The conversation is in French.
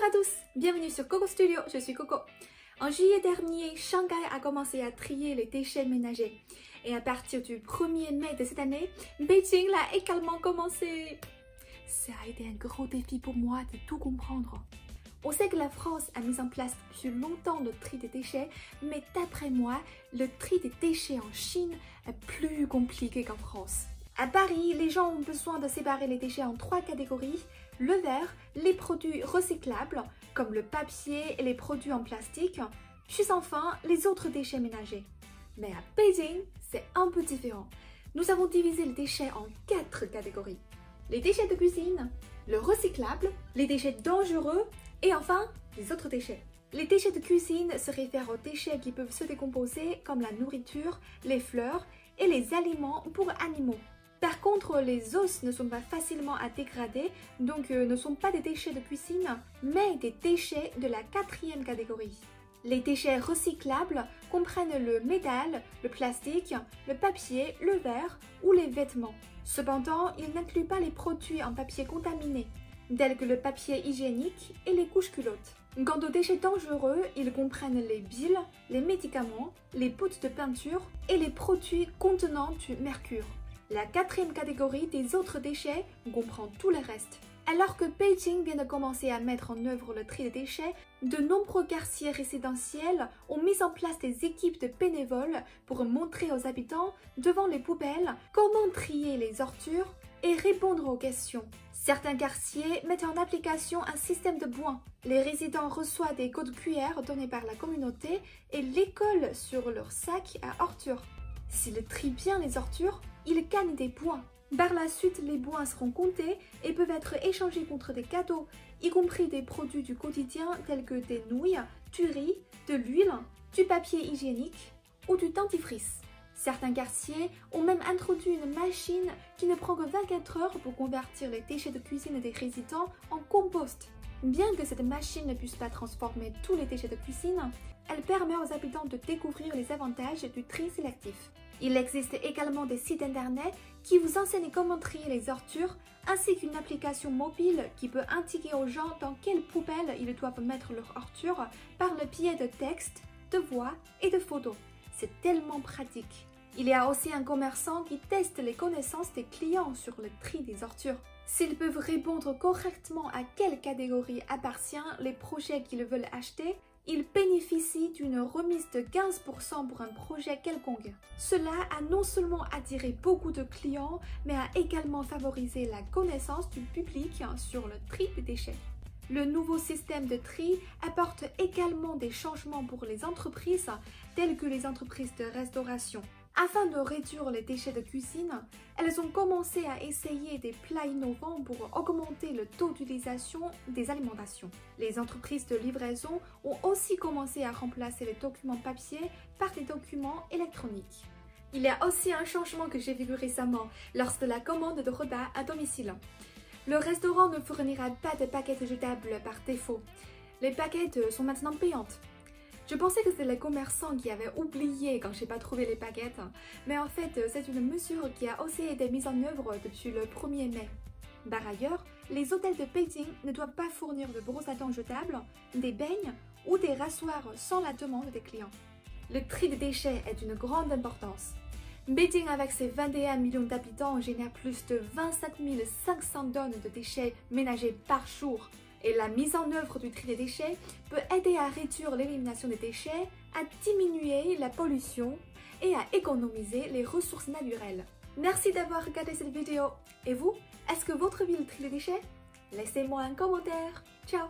à tous, bienvenue sur Coco Studio, je suis Coco. En juillet dernier, Shanghai a commencé à trier les déchets ménagers. Et à partir du 1er mai de cette année, Beijing l'a également commencé. Ça a été un gros défi pour moi de tout comprendre. On sait que la France a mis en place depuis longtemps le tri des déchets, mais d'après moi, le tri des déchets en Chine est plus compliqué qu'en France. À Paris, les gens ont besoin de séparer les déchets en 3 catégories. Le verre, les produits recyclables, comme le papier et les produits en plastique, puis enfin les autres déchets ménagers. Mais à Beijing, c'est un peu différent. Nous avons divisé les déchets en 4 catégories. Les déchets de cuisine, le recyclable, les déchets dangereux et enfin les autres déchets. Les déchets de cuisine se réfèrent aux déchets qui peuvent se décomposer comme la nourriture, les fleurs et les aliments pour animaux. Par contre, les os ne sont pas facilement à dégrader, donc ne sont pas des déchets de cuisine, mais des déchets de la 4e catégorie. Les déchets recyclables comprennent le métal, le plastique, le papier, le verre ou les vêtements. Cependant, ils n'incluent pas les produits en papier contaminé, tels que le papier hygiénique et les couches culottes. Quant aux déchets dangereux, ils comprennent les billes, les médicaments, les poudres de peinture et les produits contenant du mercure. La 4e catégorie des autres déchets comprend tout le reste. Alors que Beijing vient de commencer à mettre en œuvre le tri des déchets, de nombreux quartiers résidentiels ont mis en place des équipes de bénévoles pour montrer aux habitants, devant les poubelles, comment trier les ordures et répondre aux questions. Certains quartiers mettent en application un système de points. Les résidents reçoivent des codes QR donnés par la communauté et les collent sur leur sac à ordures. S'ils trient bien les ordures, ils gagnent des points. Par la suite, les points seront comptés et peuvent être échangés contre des cadeaux, y compris des produits du quotidien tels que des nouilles, du riz, de l'huile, du papier hygiénique ou du dentifrice. Certains quartiers ont même introduit une machine qui ne prend que 24 heures pour convertir les déchets de cuisine des résidents en compost. Bien que cette machine ne puisse pas transformer tous les déchets de cuisine, elle permet aux habitants de découvrir les avantages du tri sélectif. Il existe également des sites internet qui vous enseignent comment trier les ordures, ainsi qu'une application mobile qui peut indiquer aux gens dans quelle poubelle ils doivent mettre leurs ordures par le biais de textes, de voix et de photos. C'est tellement pratique. Il y a aussi un commerçant qui teste les connaissances des clients sur le tri des ordures. S'ils peuvent répondre correctement à quelle catégorie appartient les projets qu'ils veulent acheter, ils bénéficient d'une remise de 15% pour un projet quelconque. Cela a non seulement attiré beaucoup de clients, mais a également favorisé la connaissance du public sur le tri des déchets. Le nouveau système de tri apporte également des changements pour les entreprises, telles que les entreprises de restauration. Afin de réduire les déchets de cuisine, elles ont commencé à essayer des plats innovants pour augmenter le taux d'utilisation des alimentations. Les entreprises de livraison ont aussi commencé à remplacer les documents papier par des documents électroniques. Il y a aussi un changement que j'ai vu récemment lors de la commande de repas à domicile. Le restaurant ne fournira pas de paquettes jetables par défaut. Les paquettes sont maintenant payantes. Je pensais que c'était les commerçants qui avaient oublié quand j'ai pas trouvé les paquettes, mais en fait c'est une mesure qui a aussi été mise en œuvre depuis le 1er mai. Par ailleurs, les hôtels de Beijing ne doivent pas fournir de brosses à dents jetables, des beignes ou des rasoirs sans la demande des clients. Le tri des déchets est d'une grande importance. Beijing, avec ses 21 millions d'habitants, génère plus de 27 500 tonnes de déchets ménagers par jour. Et la mise en œuvre du tri des déchets peut aider à réduire l'élimination des déchets, à diminuer la pollution et à économiser les ressources naturelles. Merci d'avoir regardé cette vidéo. Et vous, est-ce que votre ville trie les déchets? Laissez-moi un commentaire. Ciao!